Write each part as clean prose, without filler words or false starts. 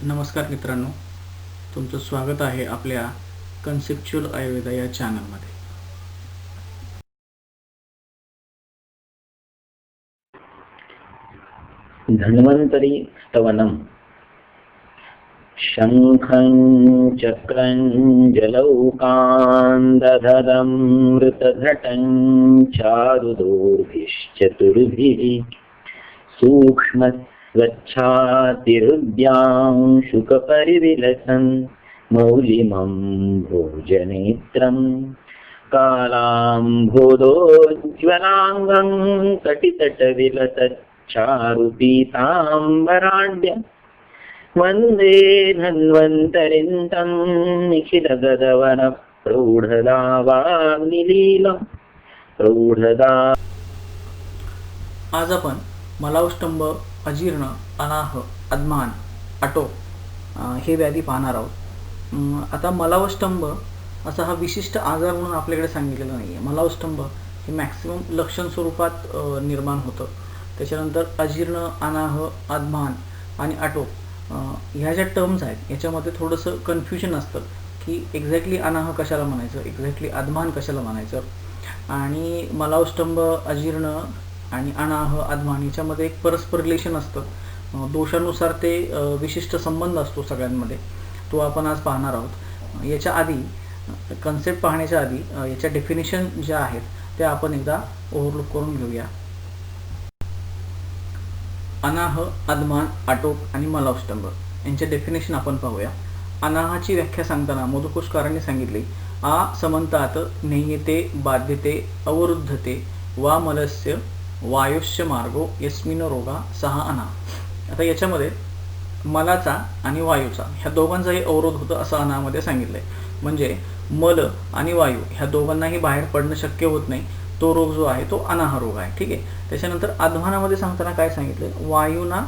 नमस्कार मित्रांनो, तुमचं स्वागत आहे आपल्या कन्सेप्च्युअल आयुर्वेदा या चॅनलमध्ये. धन्वन्तरी स्तवनम्. शङ्खं चक्रं जलौकान्दधरं मृतघटं चारुदोर्भिश्चतुर्भिः सूक्ष्मस्वच्छातिहृद्यां शुकपरिविलसन् मौलिमं भोजनेत्रं कालाम्भोदोज्ज्वलाङ्गं कटितटविलसत् चारुपीताम्बराढ्य वन्दे धन्वन्तरिन्तं निखिलगदवन प्रौढदावाग्निलीलं प्रौढदा. आज आपण मलावष्टंभ, अजीर्ण, अनाह, अदमान, आटो हे व्याधी पाहणार आहोत. आता मलावष्टंभ असा हा विशिष्ट आजार म्हणून आपल्याकडे सांगितलेला नाही आहे. मलावष्टंभ हे मॅक्सिमम लक्षण स्वरूपात निर्माण होतं. त्याच्यानंतर अजीर्ण, अनाह, अदमान आणि आटो ह्या ज्या टर्म्स आहेत याच्यामध्ये थोडंसं कन्फ्युजन असतं की एक्झॅक्टली अनाह कशाला म्हणायचं, एक्झॅक्टली अदमान कशाला म्हणायचं. आणि मलावष्टंभ, अजीर्ण आणि अनाह, अदमान याच्यामध्ये एक परस्पर रिलेशन असतं. दोषानुसार ते विशिष्ट संबंध असतो सगळ्यांमध्ये. तो आपण आज पाहणार आहोत. याच्या आधी कन्सेप्ट पाहण्याच्या आधी याच्या डेफिनेशन ज्या आहेत त्या आपण एकदा ओव्हरलुक करून घेऊया. अनाह, अदमान, आटोप आणि मलावष्टंभ यांचे डेफिनेशन आपण पाहूया. अनाहाची व्याख्या सांगताना मधुकोशकारांनी सांगितली, आ समंतात नेयते बाध्यते अवरुद्धते वा मलस्य वायुष्य मार्गो यस्मिन रोगा सहा अनाह. आता याच्यामध्ये मलाचा आणि वायूचा ह्या दोघांचाही अवरोध होतं असं अनामध्ये सांगितलंय. म्हणजे मल आणि वायू ह्या दोघांनाही बाहेर पडणं शक्य होत नाही, तो रोग जो आहे तो अनाह रोग आहे. ठीक आहे. त्याच्यानंतर अदमानामध्ये सांगताना काय सांगितलं, वायूना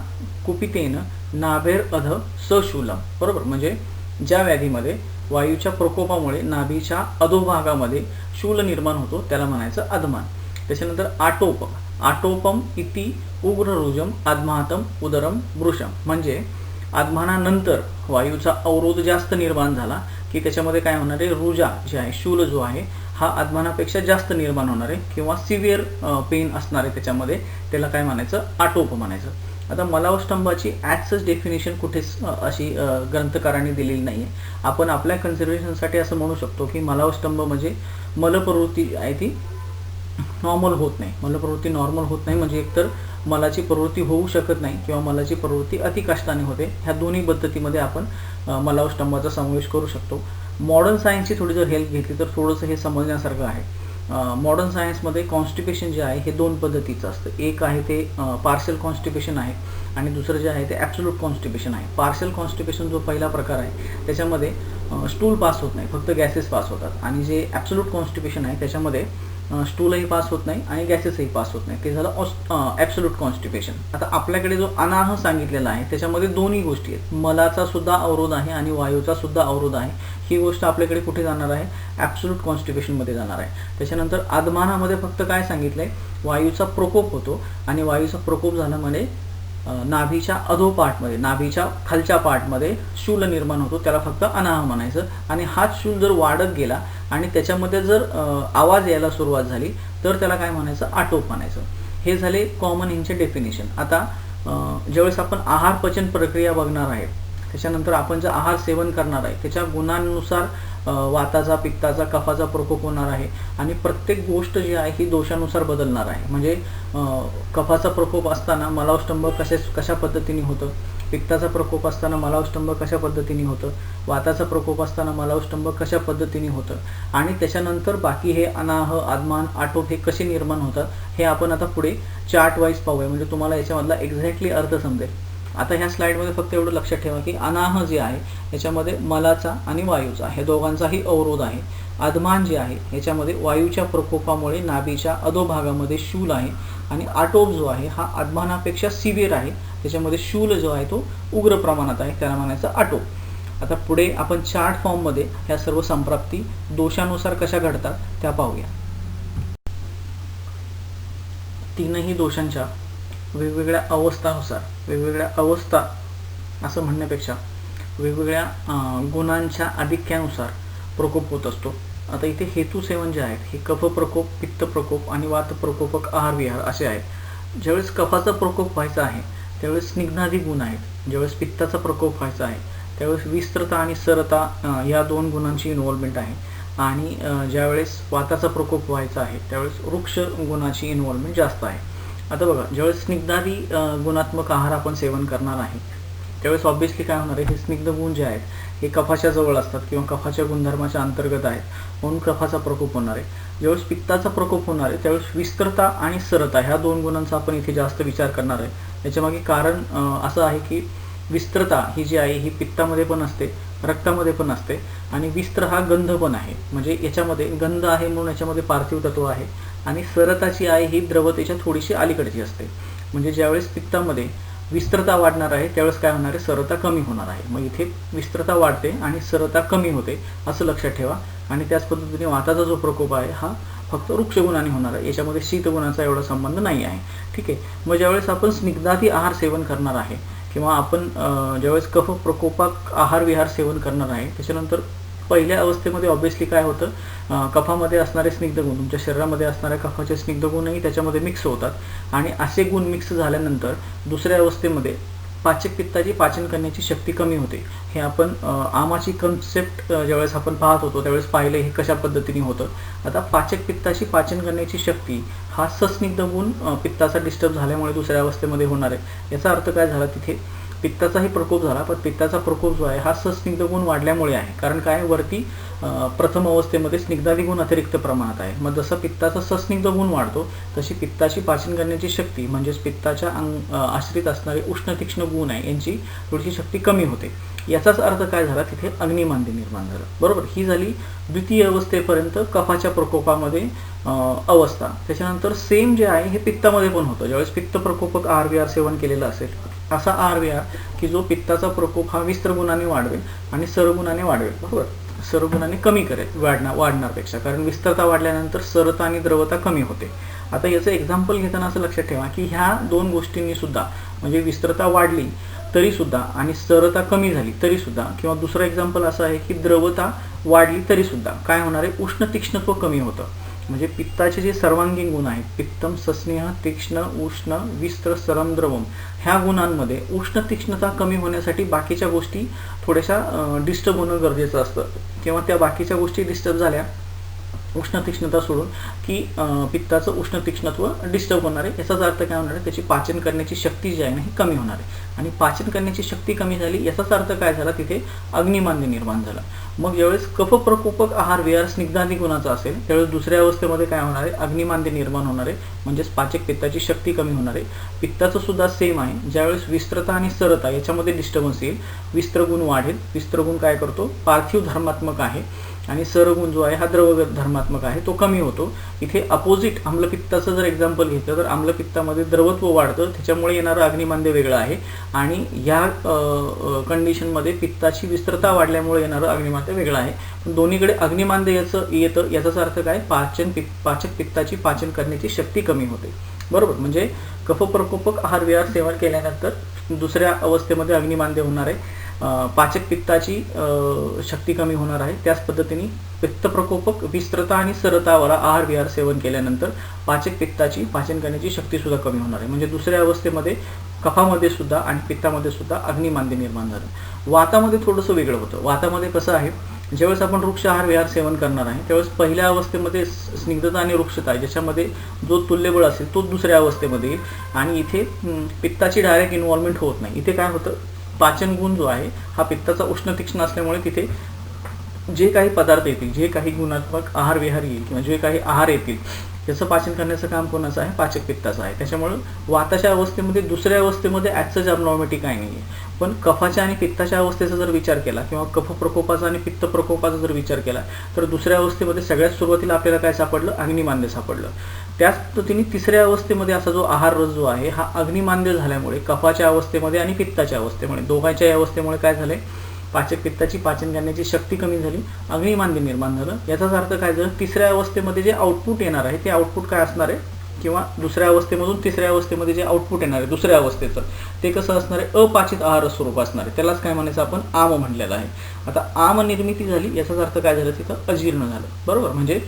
कुपितेन नाभेर अध सशूलम. बरोबर, म्हणजे ज्या व्याधीमध्ये वायूच्या प्रकोपामुळे नाभीच्या अधोभागामध्ये शूल निर्माण होतो त्याला म्हणायचं अदमान. त्याच्यानंतर आटोप, आटोपम इति उग्ररुजम आदमातम उदरम वृषम. म्हणजे आदमानानंतर वायूचा अवरोध जास्त निर्माण झाला की त्याच्यामध्ये काय होणार आहे, रुजा जे आहे, शूल जो आहे हा आदमानापेक्षा जास्त निर्माण होणार आहे किंवा सिव्हिअर पेन असणार आहे त्याच्यामध्ये, त्याला काय म्हणायचं, आटोप म्हणायचं. आता मलावष्टंभाची ॲज डेफिनेशन कुठेच अशी ग्रंथकारांनी दिलेली नाही आहे. आपण आपल्या कन्सिडरेशनसाठी असं म्हणू शकतो की मलावष्टंभ म्हणजे मलप्रवृत्ती आहे ती नॉर्मल होत नाही. मलप्रवृत्ती नॉर्मल होत नाही म्हणजे एकतर मलाची प्रवृत्ती होऊ शकत नाही किंवा मलाची प्रवृत्ती अतिकष्टाने होते. ह्या दोन्ही पद्धतीमध्ये आपण मलावष्टंभाचा समावेश करू शकतो. मॉडर्न सायन्सची थोडी जर हेल्प घेतली तर थोडंसं हे समजण्यासारखं आहे. मॉडर्न सायन्समध्ये कॉन्स्टिपेशन जे आहे हे दोन पद्धतीचं असतं. एक आहे ते पार्शल कॉन्स्टिपेशन आहे आणि दुसरं जे आहे ते ॲब्सोल्यूट कॉन्स्टिपेशन आहे. पार्शल कॉन्स्टिपेशन जो पहिला प्रकार आहे त्याच्यामध्ये स्टूल पास होत नाही, फक्त गॅसेस पास होतात. आणि जे ॲब्सोल्यूट कॉन्स्टिपेशन आहे त्याच्यामध्ये स्टूलही पास होत नाही आणि गॅसेसही पास होत नाही. ते झालं ॲब्सोल्यूट कॉन्स्टिपेशन. आता आपल्याकडे जो अनाह सांगितलेला आहे त्याच्यामध्ये दोन्ही गोष्टी आहेत. मलाचा सुद्धा अवरोध आहे आणि वायूचा सुद्धा अवरोध आहे. ही गोष्ट आपल्याकडे कुठे जाणार आहे, ॲब्सोल्यूट कॉन्स्टिपेशनमध्ये जाणार आहे. त्याच्यानंतर आदमानामध्ये फक्त काय सांगितलं आहे, वायूचा प्रकोप होतो आणि वायूचा प्रकोप झाल्यामुळे नाभीच्या अधोपाठमध्ये, नाभीच्या खालच्या पार्टमध्ये शूल निर्माण होतो, त्याला फक्त अनाह म्हणायचं. आणि हाच शूल जर वाढत गेला आणि त्याच्यामध्ये जर आवाज यायला सुरुवात झाली तर त्याला काय म्हणायचं, आटोप म्हणायचं. हे झाले कॉमन यांचे डेफिनेशन. आता ज्यावेळेस आपण आहार पचन प्रक्रिया बघणार आहे, त्याच्यानंतर आपण जे आहार सेवन करणार आहे त्याच्या गुणांनुसार वाताचा, पित्ताचा, कफाचा प्रकोप होणार आहे. आणि प्रत्येक गोष्ट जी आहे ही दोषानुसार बदलणार आहे. म्हणजे कफाचा प्रकोप असताना मलावष्टंभ कशा पद्धतीने होतं, पित्ताचा प्रकोप असताना मलावष्टंभ कशा पद्धतीने होतं, वाताचा प्रकोप असताना मलावष्टंभ कशा पद्धतीने होतं, आणि त्याच्यानंतर बाकी हे अनाह, आदमान, आटोप हे कसे निर्माण होतात हे आपण आता पुढे चार्ट वाईज पाहूया. म्हणजे तुम्हाला याच्यामधला एक्झॅक्टली अर्थ समजेल. आता ह्या स्लाइडमध्ये फक्त एवढं लक्षात ठेवा की अनाह जे आहे याच्यामध्ये मलाचा आणि वायूचा हे दोघांचाही अवरोध आहे. आदमान जे आहे याच्यामध्ये वायूच्या प्रकोपामुळे नाभीच्या अधोभागामध्ये शूल आहे आणि आटोप जो आहे हा आदमानापेक्षा सिव्हिअर आहे, त्याच्यामध्ये शूल जो आहे तो उग्र प्रमाणात आहे, त्याला म्हणायचं आटोप. आता पुढे आपण चार्ट फॉर्ममध्ये ह्या सर्व संप्राप्ती दोषानुसार कशा घडतात त्या पाहूया. तीनही दोषांच्या वेगवेगळ्या अवस्थानुसार, वेगवेगळ्या अवस्था असं म्हणण्यापेक्षा वेगवेगळ्या गुणांच्या आधिक्यानुसार प्रकोप होत असतो. आता इथे हेतू सेवन जे आहेत हे कफ प्रकोप, पित्त प्रकोप आणि वात प्रकोपक आहार विहार असे आहेत. ज्यावेळेस कफाचा प्रकोप व्हायचा आहे त्यावेळेस स्निग्धादी गुण आहेत. ज्यावेळेस पित्ताचा प्रकोप व्हायचा आहे त्यावेळेस विस्त्रता आणि सरता या दोन गुणांची इन्व्हॉल्वमेंट आहे. आणि ज्यावेळेस वाताचा प्रकोप व्हायचा आहे त्यावेळेस वृक्ष गुणाची इन्व्हॉल्वमेंट जास्त आहे. आता बघा, ज्यावेळेस स्निग्धादी गुणात्मक आहार आपण सेवन करणार आहे त्यावेळेस ऑब्व्हियसली काय होणार आहे, हे स्निग्ध गुण जे आहेत हे कफाच्या जवळ असतात किंवा कफाच्या गुणधर्माच्या अंतर्गत आहेत, म्हणून कफाचा प्रकोप होणार आहे. ज्यावेळेस पित्ताचा प्रकोप होणार आहे त्यावेळेस विस्त्रता आणि सरता ह्या दोन गुणांचा आपण इथे जास्त विचार करणार आहे. याच्यामागे कारण असं आहे की विस्त्रता ही जी आहे ही पित्तामध्ये पण असते, रक्तामध्ये पण असते आणि विस्त्र हा गंध पण आहे. म्हणजे याच्यामध्ये गंध आहे म्हणून याच्यामध्ये पार्थिव तत्व आहे. आणि सरताची आहे ही द्रवतेच्या थोडीशी अलीकडची असते. म्हणजे ज्यावेळेस पित्तामध्ये विस्त्रता वाढणार आहे त्यावेळेस काय होणार आहे, सरता कमी होणार आहे. मग इथे विस्त्रता वाढते आणि सरता कमी होते असं लक्षात ठेवा. आणि त्याच पद्धतीने वाताचा जो प्रकोप आहे हा फक्त वृक्ष गुणाने होणार आहे, याच्यामध्ये शीत गुणाचा एवढा संबंध नाही आहे. ठीक आहे. मग ज्यावेळेस आपण स्निग्धादी आहार सेवन करणार आहे किंवा आपण ज्यावेळेस कफ प्रकोपाक आहार विहार सेवन करणार आहे त्याच्यानंतर पहिल्या अवस्थेमध्ये ऑब्व्हियसली काय होतं, कफामध्ये असणारे स्निग्ध गुण तुमच्या शरीरामध्ये असणाऱ्या कफाचे स्निग्ध गुणही त्याच्यामध्ये मिक्स होतात आणि असे गुण मिक्स झाल्यानंतर दुसऱ्या अवस्थेमध्ये पाचक पित्ताची पाचन करण्याची शक्ती कमी होते. हे आपण आमाची कन्सेप्ट ज्यावेळेस आपण पाहत होतो त्यावेळेस पाहिलं हे कशा पद्धतीने होतं. आता पाचक पित्ताची पाचन करण्याची शक्ती हा सस्निग्ध गुण पित्ताचा डिस्टर्ब झाल्यामुळे दुसऱ्या अवस्थेमध्ये होणार आहे. याचा अर्थ काय झाला, तिथे पित्ताचाही प्रकोप झाला पण पित्ताचा प्रकोप जो आहे हा सस्निग्ध गुण वाढल्यामुळे आहे. कारण काय, वरती प्रथम अवस्थेमध्ये स्निग्धादी गुण अतिरिक्त प्रमाणात आहे. मग जसं पित्ताचा सस्निग्ध गुण वाढतो तशी पित्ताची पाचन करण्याची शक्ती म्हणजेच पित्ताच्या आश्रित असणारे उष्ण तीक्ष्ण गुण आहे यांची थोडीशी शक्ती कमी होते. याचाच अर्थ काय झाला, तिथे अग्निमांद्य निर्माण झालं. बरोबर. ही झाली द्वितीय अवस्थेपर्यंत कफाच्या प्रकोपामध्ये अवस्था. त्याच्यानंतर सेम जे आहे हे पित्तामध्ये पण होतं. ज्यावेळेस पित्त प्रकोपक आहार विहार सेवन केलेला असेल असा आहार विहार की जो पित्ताचा प्रकोप हा विस्त्र गुणाने वाढवेल आणि सरगुणाने वाढवेल. बरोबर. सरगुणाने कमी करेल वाढणारपेक्षा, कारण विस्त्रता वाढल्यानंतर सरता आणि द्रवता कमी होते. आता याचं एक्झाम्पल घेताना असं लक्षात ठेवा की ह्या दोन गोष्टींनी सुद्धा म्हणजे विस्त्रता वाढली तरीसुद्धा आणि सरता कमी झाली तरीसुद्धा, किंवा दुसरं एक्झाम्पल असं आहे की द्रवता वाढली तरीसुद्धा काय होणार आहे, उष्ण तीक्ष्णत्व कमी होतं. म्हणजे पित्ताचे जे सर्वांगीण गुण आहेत पित्तम सस्नेह तीक्ष्ण उष्ण विस्त्र सरम द्रवम ह्या गुणांमध्ये उष्ण तीक्ष्णता कमी होण्यासाठी बाकीच्या गोष्टी थोड्याशा डिस्टर्ब होणं गरजेचं असतं. किंवा त्या बाकीच्या गोष्टी डिस्टर्ब झाल्या उष्ण तीक्ष्णता सोडून की पित्ताचं उष्ण तीक्ष्णत्व डिस्टर्ब होणार आहे. याचाच अर्थ काय होणार आहे, त्याची पाचन करण्याची शक्ती जी आहे ना ही कमी होणार आहे. आणि पाचन करण्याची शक्ती कमी झाली याचाच अर्थ काय झाला, तिथे अग्निमांद्य निर्माण झाला. मग ज्यावेळेस कफ प्रकोपक आहार विहार स्निग्धादी गुणाचा असेल त्यावेळेस दुसऱ्या अवस्थेमध्ये काय होणार आहे, अग्निमांद्य निर्माण होणार आहे. म्हणजेच पाचक पित्ताची शक्ती कमी होणार आहे. पित्ताचं सुद्धा सेम आहे. ज्यावेळेस विस्त्रता आणि सरता याच्यामध्ये डिस्टर्बन्स येईल, विस्त्रगुण वाढेल. विस्त्रगुण काय करतो, पार्थिव धर्मात्मक आहे आणि सरगुण जो आहे हा द्रव धर्मात्मक आहे, तो कमी होतो. इथे अपोजिट आम्लपित्ताचं जर एक्झाम्पल घेतलं तर आम्लपित्तामध्ये द्रवत्व वाढतं, त्याच्यामुळे येणारं अग्निमांद्य वेगळं आहे. आणि या कंडिशनमध्ये पित्ताची विस्त्रता वाढल्यामुळे येणारं अग्निमांद्य वेगळं आहे. पण दोन्हीकडे अग्निमांद्य येतं. याचाच अर्थ काय, पाचक पित्ताची पाचन करण्याची शक्ती कमी होते. बरोबर. म्हणजे कफ प्रकोपक आहार विहार सेवन केल्यानंतर दुसऱ्या अवस्थेमध्ये अग्निमांद्य होणार आहे, पाचक पित्ताची शक्ती कमी होणार आहे. त्याच पद्धतीने पित्त प्रकोपक विस्त्रता आणि सरतावर आहार विहार सेवन केल्यानंतर पाचक पित्ताची पाचन करण्याची शक्ती सुद्धा कमी होणार आहे. म्हणजे दुसऱ्या अवस्थेमध्ये कफामध्ये सुद्धा आणि पित्तामध्ये सुद्धा अग्निमांद्य निर्माण झालं. वातामध्ये थोडंसं वेगळं होतं. वातामध्ये कसं आहे, ज्यावेळेस आपण वृक्ष आहार विहार सेवन करणार आहे त्यावेळेस पहिल्या अवस्थेमध्ये स्निग्धता आणि वृक्षता आहे, ज्याच्यामध्ये जो तुल्यबळ असेल तो दुसऱ्या अवस्थेमध्ये येईल. आणि इथे पित्ताची डायरेक्ट इन्व्हॉल्वमेंट होत नाही. इथे काय होतं, पाचन गुण जो आहे हा पित्ताचा उष्ण तीक्ष्ण असल्यामुळे तिथे जे काही पदार्थ येतील, जे काही गुणात्मक आहार विहार येईल किंवा जे काही आहार येतील त्याचं पाचन करण्याचं काम कोणाचं आहे, पाचक पित्ताचं आहे. त्याच्यामुळे वाताच्या अवस्थेमध्ये दुसऱ्या अवस्थेमध्ये ॲक्सेस ॲबनॉर्मॅलिटी काही नाही आहे. पण कफाच्या आणि पित्ताच्या अवस्थेचा जर विचार केला किंवा कफ प्रकोपाचा आणि पित्त प्रकोपाचा जर विचार केला तर दुसऱ्या अवस्थेमध्ये सगळ्यात सुरुवातीला आपल्याला काय सापडलं, अग्निमांद्य सापडलं. त्याच पद्धतीने तिसऱ्या अवस्थेमध्ये असा जो आहार रस जो आहे हा अग्निमांद्य झाल्यामुळे कफाच्या अवस्थेमध्ये आणि पित्ताच्या अवस्थेमुळे दोघांच्याही अवस्थेमुळे काय झालंय, पाचक पित्ताची पाचन करण्याची शक्ती कमी झाली, अग्निमांद्य निर्माण झालं. याचाच अर्थ काय झालं, तिसऱ्या अवस्थेमध्ये जे आउटपुट येणार आहे ते आउटपुट काय असणार आहे, किंवा दुसऱ्या अवस्थेमधून तिसऱ्या अवस्थेमध्ये जे आउटपुट येणार आहे दुसऱ्या अवस्थेचं ते कसं असणार आहे, अपाचित आहार स्वरूप असणार आहे. त्यालाच काय म्हणायचं आपण, आम म्हणलेलं आहे. आता आम निर्मिती झाली याचाच अर्थ काय झालं, तिथं अजीर्ण झालं. बरोबर, म्हणजे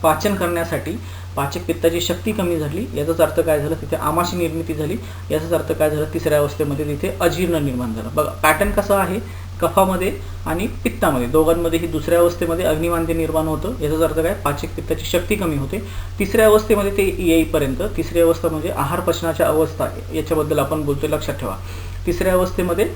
पाचन करण्यासाठी पाचक पित्ताची शक्ती कमी झाली याचाच अर्थ काय झालं, तिथे आमाची निर्मिती झाली. याचाच अर्थ काय झालं, तिसऱ्या अवस्थेमध्ये तिथे अजीर्ण निर्माण झालं. बघा पॅटर्न कसा आहे, कफामध्ये आणि पित्तामध्ये दोघांमध्येही दुसऱ्या अवस्थेमध्ये अग्निमांद्य निर्माण होतं. याचाच अर्थ काय, पाचक पित्ताची शक्ती कमी होते. तिसऱ्या अवस्थेमध्ये ते येईपर्यंत, तिसरी अवस्था म्हणजे आहार पचनाच्या अवस्था, याच्याबद्दल आपण बोलतोय, लक्षात ठेवा. तिसऱ्या अवस्थेमध्ये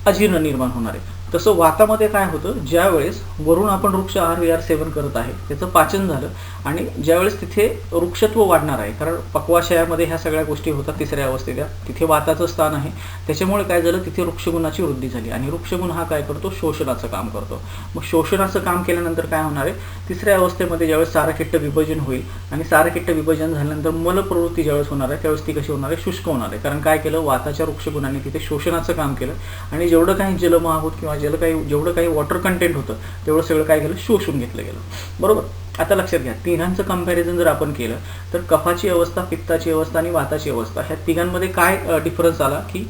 अजीर्ण निर्माण होणार आहे. तसं वातामध्ये काय होतं, ज्यावेळेस वरून आपण वृक्ष आहार विहार सेवन करत आहे त्याचं पाचन झालं आणि ज्यावेळेस तिथे वृक्षत्व वाढणार आहे, कारण पक्वाशयामध्ये ह्या सगळ्या गोष्टी होतात तिसऱ्या अवस्थेत, तिथे वाताचं स्थान आहे. त्याच्यामुळे काय झालं, तिथे वृक्षगुणाची वृद्धी झाली आणि वृक्षगुण हा काय करतो, शोषणाचं काम करतो. मग शोषणाचं काम केल्यानंतर काय होणार आहे, तिसऱ्या अवस्थेमध्ये ज्यावेळेस सारकिट्ट विभाजन होईल आणि सारकिट्ट विभाजन झाल्यानंतर मलप्रवृत्ती ज्यावेळेस होणार आहे त्यावेळेस ती कशी होणार आहे, शुष्क होणार आहे. कारण काय केलं, वाताच्या वृक्षगुणाने तिथे शोषणाचं काम केलं आणि जेवढं काही जलमहाभूत किंवा जेवढं काही वॉटर कंटेंट होतं तेवढं सगळं काय केलं, शोषून घेतलं गेलं. बरोबर. आता लक्षात घ्या, तिघांचं कंपॅरिझन जर आपण केलं तर कफाची अवस्था, पित्ताची अवस्था आणि वाताची अवस्था ह्या तिघांमध्ये काय डिफरन्स आला की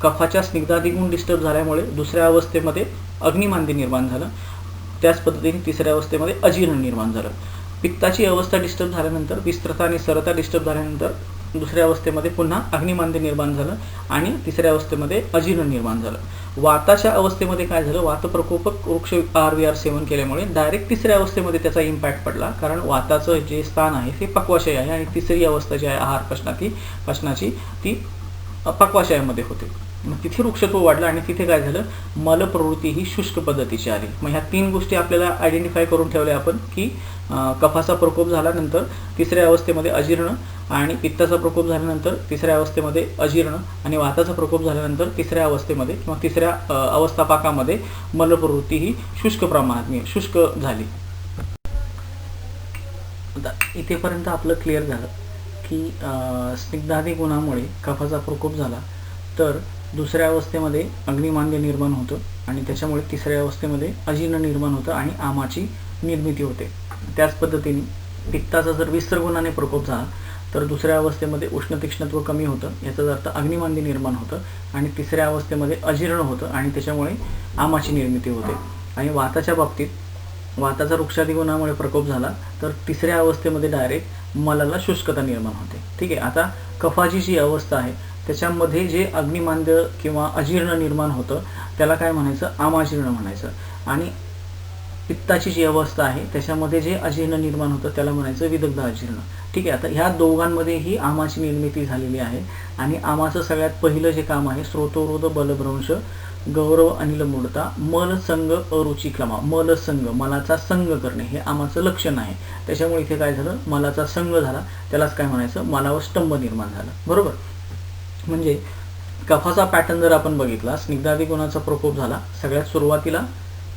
कफाच्या स्निग्धादी गुण डिस्टर्ब झाल्यामुळे दुसऱ्या अवस्थेमध्ये अग्निमांद्य निर्माण झालं. त्याच पद्धतीने तिसऱ्या अवस्थेमध्ये अजीर्ण निर्माण झालं. पित्ताची अवस्था डिस्टर्ब झाल्यानंतर, विस्त्रता आणि सरता डिस्टर्ब झाल्यानंतर दुसऱ्या अवस्थेमध्ये पुन्हा अग्निमांद्य निर्माण झालं आणि तिसऱ्या अवस्थेमध्ये अजीर्ण निर्माण झालं. वाताच्या अवस्थेमध्ये काय झालं, वातप्रकोपक वृक्ष आहार विहार सेवन केल्यामुळे डायरेक्ट तिसऱ्या अवस्थेमध्ये त्याचा इम्पॅक्ट पडला, कारण वाताचं जे स्थान आहे ते पक्वाशय आहे आणि तिसरी अवस्था जी आहे आहार पचनाची ती पक्वाशयामध्ये होते. मग तिथे वृक्षत्व वाढलं आणि तिथे काय झालं, मलप्रवृत्ती ही शुष्क पद्धतीची आली. मग ह्या तीन गोष्टी आपल्याला आयडेंटिफाय करून ठेवल्या आपण की कफाचा प्रकोप झाल्यानंतर तिसऱ्या अवस्थेमध्ये अजीर्ण आणि पित्ताचा प्रकोप झाल्यानंतर तिसऱ्या अवस्थेमध्ये अजीर्ण आणि वाताचा प्रकोप झाल्यानंतर तिसऱ्या अवस्थेमध्ये किंवा तिसऱ्या अवस्थापाकामध्ये मलप्रवृत्ती ही शुष्क प्रमाणात शुष्क झाली. आता इथेपर्यंत आपलं क्लिअर झालं की स्निग्धादी गुणामुळे कफाचा प्रकोप झाला तर दुसऱ्या अवस्थेमध्ये अग्निमांद्य निर्माण होतं आणि त्याच्यामुळे तिसऱ्या अवस्थेमध्ये अजीर्ण निर्माण होतं आणि आमाची निर्मिती होते. त्याच पद्धतीने पित्ताचा जर विस्त्रगुणाने प्रकोप झाला तर दुसऱ्या अवस्थेमध्ये उष्ण तीक्ष्णत्व कमी होतं, याचाच अर्थ अग्निमांद्य निर्माण होतं आणि तिसऱ्या अवस्थेमध्ये अजीर्ण होतं आणि त्याच्यामुळे आमाची निर्मिती होते. आणि वाताच्या बाबतीत वाताचा वृक्षादी गुणामुळे प्रकोप झाला तर तिसऱ्या अवस्थेमध्ये डायरेक्ट मलाला शुष्कता निर्माण होते. ठीक आहे. आता कफाची जी अवस्था आहे त्याच्यामध्ये जे अग्निमांद्य किंवा अजीर्ण निर्माण होतं त्याला काय म्हणायचं, आमाजीर्ण म्हणायचं. आणि पित्ताची जी अवस्था आहे त्याच्यामध्ये जे अजीर्ण निर्माण होतं त्याला म्हणायचं विदग्ध अजीर्ण. ठीक आहे. आता ह्या दोघांमध्येही आमाची निर्मिती झालेली आहे आणि आमाचं सगळ्यात पहिलं जे काम आहे, स्रोतोरोध बलभ्रंश गौरव अनिल मूढता मल संग अरुची क्लमा. मल संग, मलाचा संग करणे हे आमाचं लक्षण आहे. त्याच्यामुळे इथे काय झालं, मलाचा संग झाला, त्यालाच काय म्हणायचं, मलावर स्तंभ निर्माण झाला. बरोबर. म्हणजे कफाचा पॅटर्न जर आपण बघितला, स्निग्धादी गुणाचा प्रकोप झाला, सगळ्यात सुरुवातीला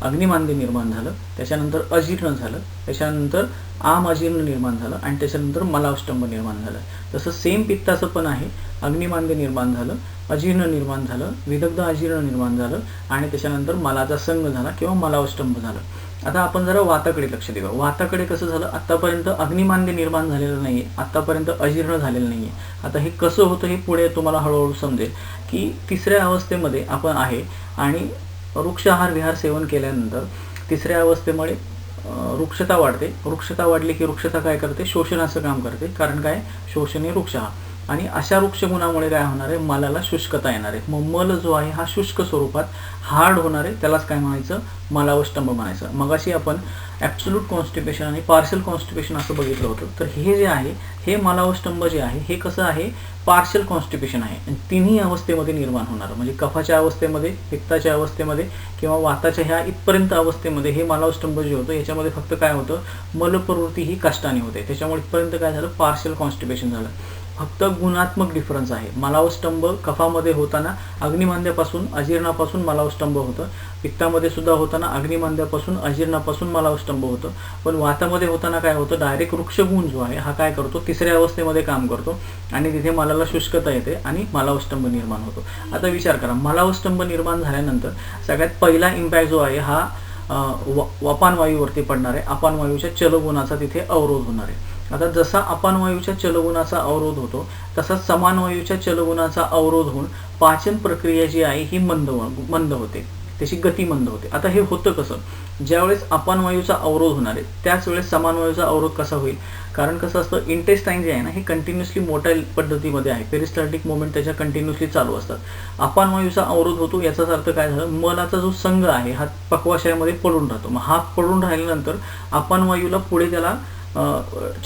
अग्निमांद्य निर्माण झालं, त्याच्यानंतर अजीर्ण झालं, त्याच्यानंतर आम अजीर्ण निर्माण झालं आणि त्याच्यानंतर मलावष्टंभ निर्माण झालं. तसं सेम पित्ताचं पण आहे, अग्निमांद्य निर्माण झालं, अजीर्ण निर्माण झालं, विदग्ध अजीर्ण निर्माण झालं आणि त्याच्यानंतर मलाचा संग झाला किंवा मलावष्टंभ झालं. आता आपण जरा वाताकडे लक्ष देऊ. वाताकडे कसं झालं, आत्तापर्यंत अग्निमांद्य निर्माण झालेलं नाही आहे, आत्तापर्यंत अजीर्ण झालेलं नाही आहे. आता हे कसं होतं हे पुढे तुम्हाला हळूहळू समजेल की तिसऱ्या अवस्थेमध्ये आपण आहे आणि वृक्ष आहार विहार सेवन केल्यानंतर तिसऱ्या अवस्थेमुळे वृक्षता वाढते. वृक्षता वाढली की वृक्षता काय करते, शोषणाचं काम करते. कारण काय, शोषण हे वृक्ष आणि अशा वृक्षगुणामुळे काय होणार आहे, मलाला शुष्कता येणार आहे. मग मल जो आहे हा शुष्क स्वरूपात हार्ड होणार आहे, त्यालाच काय म्हणायचं, मलावष्टंभ म्हणायचं. मगाशी आपण ॲब्सोल्यूट कॉन्स्टिपेशन आणि पार्शियल कॉन्स्टिपेशन असं बघितलं होतं. तर हे जे आहे हे मलावष्टंभ जे आहे हे कसं आहे, पार्शियल कॉन्स्टिपेशन आहे आणि तिन्ही अवस्थेमध्ये निर्माण होणार. म्हणजे कफाच्या अवस्थेमध्ये, पित्ताच्या अवस्थेमध्ये किंवा वाताच्या ह्या इथपर्यंत अवस्थेमध्ये हे मलावष्टंभ जे होतं याच्यामध्ये फक्त काय होतं, मलप्रवृत्ती ही कष्टाने होते. त्याच्यामुळे इथपर्यंत काय झालं, पार्शियल कॉन्स्टिपेशन झालं. फक्त गुणात्मक डिफरन्स आहे. मलावष्टंभ कफामध्ये होताना अग्निमांद्यापासून अजीर्णापासून मलावष्टंभ होतं, पित्तामध्ये सुद्धा होताना अग्निमांद्यापासून अजीर्णापासून मलावष्टंभ होतं. पण वातामध्ये होताना काय होतं, डायरेक्ट वृक्षगुण जो आहे हा काय करतो, तिसऱ्या अवस्थेमध्ये काम करतो आणि तिथे मलाला शुष्कता येते आणि मलावष्टंभ निर्माण होतो. आता विचार करा, मलावष्टंभ निर्माण झाल्यानंतर सगळ्यात पहिला इम्पॅक्ट जो आहे हा अपान वायूवरती पडणार आहे. अपान वायूच्या चलगुणाचा तिथे अवरोध होणार आहे आता जसा अपान वायूच्या चलगुणाचा अवरोध होतो तसा समान वायूच्या चलगुणाचा अवरोध होऊन पाचन प्रक्रिया जी आहे ही मंद होते, त्याची गती मंद होते. आता हे होतं कसं, ज्यावेळेस अपान वायूचा अवरोध होणार आहे त्याच वेळेस समान वायूचा अवरोध कसा होईल, कारण कसं असतं इंटेस्टाईन जे आहे ना हे कंटिन्युअसली मोठ्या पद्धतीमध्ये आहे, पेरिस्टाल्टिक मुवमेंट त्याच्या कंटिन्युअसली चालू असतात. अपान वायूचा अवरोध होतो याचाच अर्थ काय झालं, मलाचा जो संघ आहे हा पक्वाशयामध्ये पडून राहतो. मग हा पडून राहिल्यानंतर अपान वायूला पुढे त्याला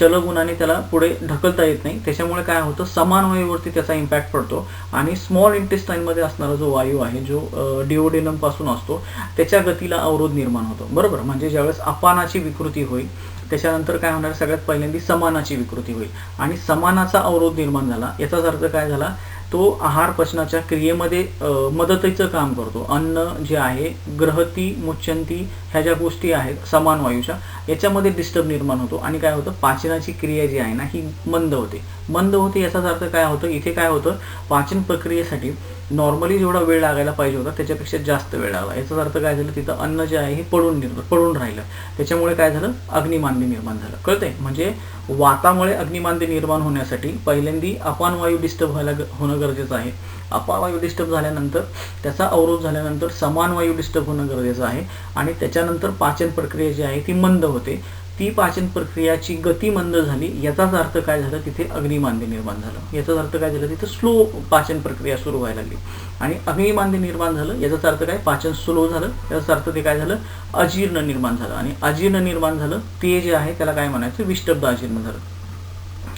चलगुणाने त्याला पुढे ढकलता येत नाही, त्याच्यामुळे काय होतं समान वायूवरती त्याचा इम्पॅक्ट पडतो आणि स्मॉल इंटेस्टाईनमध्ये असणारा जो वायू आहे जो डिओडेनम पासून असतो त्याच्या गतीला अवरोध निर्माण होतो. बरोबर, म्हणजे ज्यावेळेस अपानाची विकृती होईल त्याच्यानंतर काय होणार, सगळ्यात पहिल्यांदा समानाची विकृती होईल आणि समानाचा अवरोध निर्माण झाला याचाच अर्थ काय झाला, तो आहार पचनाच्या क्रियेमध्ये मदतीचं काम करतो. अन्न जे आहे ग्रहती मुच्यंती ह्या ज्या गोष्टी आहेत समान वायूच्या याच्यामध्ये डिस्टर्ब निर्माण होतो आणि काय होतं पाचनाची क्रिया जी आहे ना ही मंद होते याचाच अर्थ काय होतं, इथे काय होतं पाचन प्रक्रियेसाठी नॉर्मली जेवढा वेळ लागायला पाहिजे होता त्याच्यापेक्षा जास्त वेळ लागला. याचाच अर्थ काय झालं, तिथं अन्न जे आहे हे पडून राहिलं, त्याच्यामुळे काय झालं अग्निमांद्य निर्माण झालं. कळतंय, म्हणजे वातामुळे अग्निमांद्य निर्माण होण्यासाठी पहिल्यांदी अपान वायू डिस्टर्ब होणं गरजेचं आहे. अपान वायू डिस्टर्ब झाल्यानंतर त्याचा अवरोध झाल्यानंतर समान वायू डिस्टर्ब होणं गरजेचं आहे आणि त्याच्यानंतर पाचन प्रक्रिया जी आहे ती मंद होते. ती पाचन प्रक्रियाची गती मंद झाली याचाच अर्थ काय झालं, तिथे अग्निमांद्य निर्माण झालं. याचाच अर्थ काय झालं, तिथे स्लो पाचन प्रक्रिया सुरू व्हायला लागली आणि अग्निमांद्य निर्माण झालं याचाच अर्थ काय, पाचन स्लो झालं, याचाच अर्थ ते काय झालं अजीर्ण निर्माण झालं आणि अजीर्ण निर्माण झालं ते जे आहे त्याला काय म्हणायचं, विष्टब्ध अजीर्ण झालं.